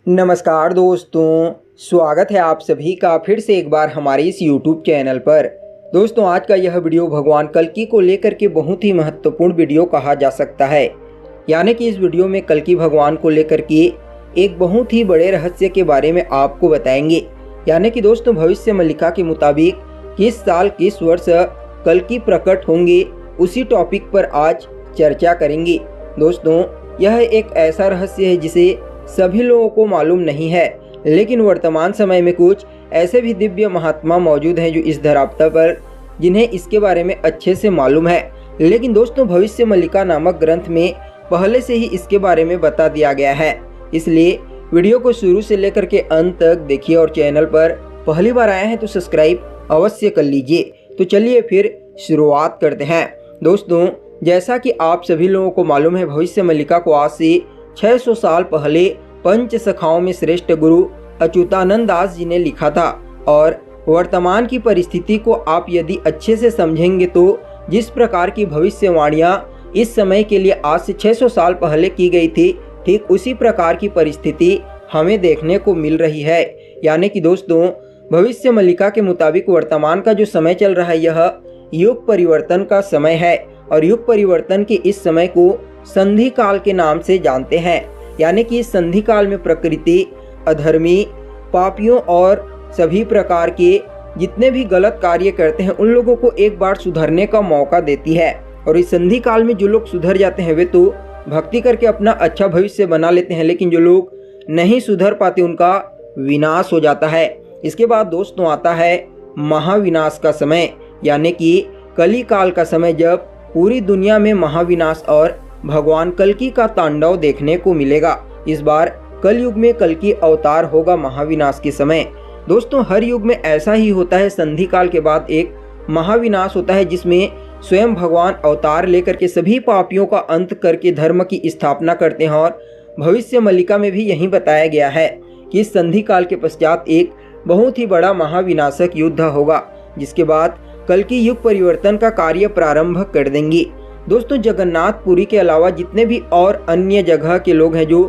नमस्कार दोस्तों, स्वागत है आप सभी का फिर से एक बार हमारे इस YouTube चैनल पर। दोस्तों, आज का यह वीडियो भगवान कल्कि को लेकर के बहुत ही महत्वपूर्ण वीडियो कहा जा सकता है। यानी कि इस वीडियो में कल्कि भगवान को लेकर के एक बहुत ही बड़े रहस्य के बारे में आपको बताएंगे। यानी कि दोस्तों, भविष्य मल्लिका के मुताबिक किस साल किस वर्ष कल्कि प्रकट होंगे, उसी टॉपिक पर आज चर्चा करेंगे। दोस्तों, यह एक ऐसा रहस्य है जिसे सभी लोगों को मालूम नहीं है, लेकिन वर्तमान समय में कुछ ऐसे भी दिव्य महात्मा मौजूद हैं जो इस धरातल पर जिन्हें इसके बारे में अच्छे से मालूम है। लेकिन दोस्तों, भविष्य मल्लिका नामक ग्रंथ में पहले से ही इसके बारे में बता दिया गया है, इसलिए वीडियो को शुरू से लेकर के अंत तक देखिए और चैनल पर पहली बार आए हैं तो सब्सक्राइब अवश्य कर लीजिए। तो चलिए फिर शुरुआत करते हैं। दोस्तों, जैसा कि आप सभी लोगों को मालूम है, भविष्य मल्लिका को आज से 600 साल पहले पंच सखाओं में श्रेष्ठ गुरु अच्युतानंद दास जी ने लिखा था। और वर्तमान की परिस्थिति को आप यदि अच्छे से समझेंगे तो जिस प्रकार की भविष्यवाणियां इस समय के लिए आज से 600 साल पहले की गई थी, ठीक उसी प्रकार की परिस्थिति हमें देखने को मिल रही है। यानी कि दोस्तों, भविष्य मल्लिका के मुताबिक वर्तमान का जो समय चल रहा है, यह युग परिवर्तन का समय है और युग परिवर्तन के इस समय को संधि काल के नाम से जानते हैं। यानी कि इस संधि काल में प्रकृति अधर्मी, पापियों और सभी प्रकार के जितने भी गलत कार्य करते हैं उन लोगों को एक बार सुधरने का मौका देती है। और इस संधि काल में जो लोग सुधर जाते हैं वे तो भक्ति करके अपना अच्छा भविष्य बना लेते हैं, लेकिन जो लोग नहीं सुधर पाते उनका विनाश हो जाता है। इसके बाद दोस्तों आता है महाविनाश का समय, यानी कि कली काल का समय, जब पूरी दुनिया में महाविनाश और भगवान कल्कि का तांडव देखने को मिलेगा। इस बार कलयुग में कल्कि अवतार होगा महाविनाश के समय। दोस्तों, हर युग में ऐसा ही होता है, संधि काल के बाद एक महाविनाश होता है जिसमें स्वयं भगवान अवतार लेकर के सभी पापियों का अंत करके धर्म की स्थापना करते हैं। और भविष्य मल्लिका में भी यही बताया गया है कि इस संधि काल के पश्चात एक बहुत ही बड़ा महाविनाशक युद्ध होगा, जिसके बाद कल्कि युग परिवर्तन का कार्य प्रारंभ कर देंगी। दोस्तों, जगन्नाथपुरी के अलावा जितने भी और अन्य जगह के लोग हैं जो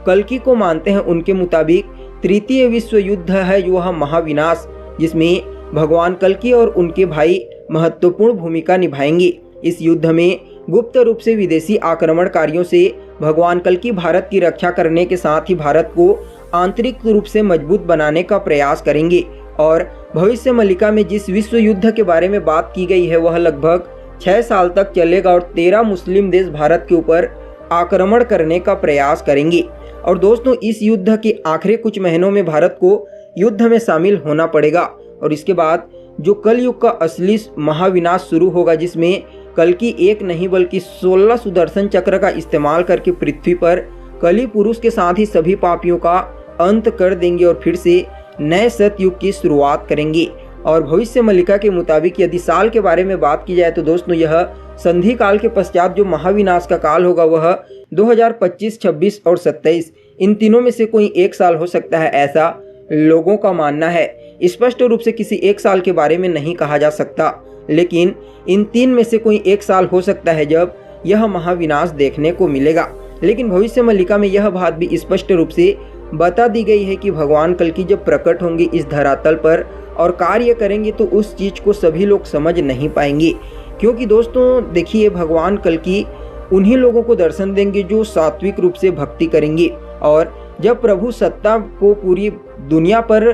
कल्कि को मानते हैं, उनके मुताबिक तृतीय विश्व युद्ध है जो वह महाविनाश, जिसमें भगवान कल्कि और उनके भाई महत्वपूर्ण भूमिका निभाएंगे। इस युद्ध में गुप्त रूप से विदेशी आक्रमणकारियों से भगवान कल्कि भारत की रक्षा करने के साथ ही भारत को आंतरिक रूप से मजबूत बनाने का प्रयास करेंगे। और भविष्य मल्लिका में जिस विश्व युद्ध के बारे में बात की गई है वह लगभग 6 साल तक चलेगा और 13 मुस्लिम देश भारत के ऊपर आक्रमण करने का प्रयास करेंगे। और दोस्तों, इस युद्ध के आखिरी कुछ महीनों में भारत को युद्ध में शामिल होना पड़ेगा। और इसके बाद जो कलयुग का असली महाविनाश शुरू होगा, जिसमें कल्कि एक नहीं बल्कि 16 सुदर्शन चक्र का इस्तेमाल करके पृथ्वी पर कली पुरुष के साथ ही सभी पापियों का अंत कर देंगे और फिर से नए सतयुग की शुरुआत करेंगे। और भविष्य मल्लिका के मुताबिक यदि साल के बारे में बात की जाए तो दोस्तों, यह संधि काल के पश्चात जो महाविनाश का काल होगा वह 2025, 26 और 27 इन तीनों में से कोई एक साल हो सकता है, ऐसा लोगों का मानना है। स्पष्ट रूप से किसी एक साल के बारे में नहीं कहा जा सकता, लेकिन इन तीन में से कोई एक साल हो सकता है जब यह महाविनाश देखने को मिलेगा। लेकिन भविष्य मल्लिका में यह बात भी स्पष्ट रूप से बता दी गई है कि भगवान कल्कि जब प्रकट होंगे इस धरातल पर और कार्य करेंगे तो उस चीज को सभी लोग समझ नहीं पाएंगे। क्योंकि दोस्तों देखिए, भगवान कल्कि उन्हीं लोगों को दर्शन देंगे जो सात्विक रूप से भक्ति करेंगे। और जब प्रभु सत्ता को पूरी दुनिया पर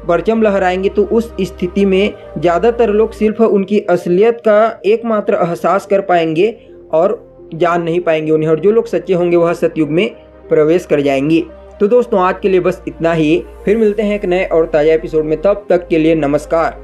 परचम लहराएंगे तो उस स्थिति में ज़्यादातर लोग सिर्फ उनकी असलियत का एकमात्र एहसास कर पाएंगे और जान नहीं पाएंगे उन्हें। और जो लोग सच्चे होंगे वह सतयुग में प्रवेश कर जाएंगे। तो दोस्तों, आज के लिए बस इतना ही। फिर मिलते हैं एक नए और ताज़ा एपिसोड में, तब तक के लिए नमस्कार।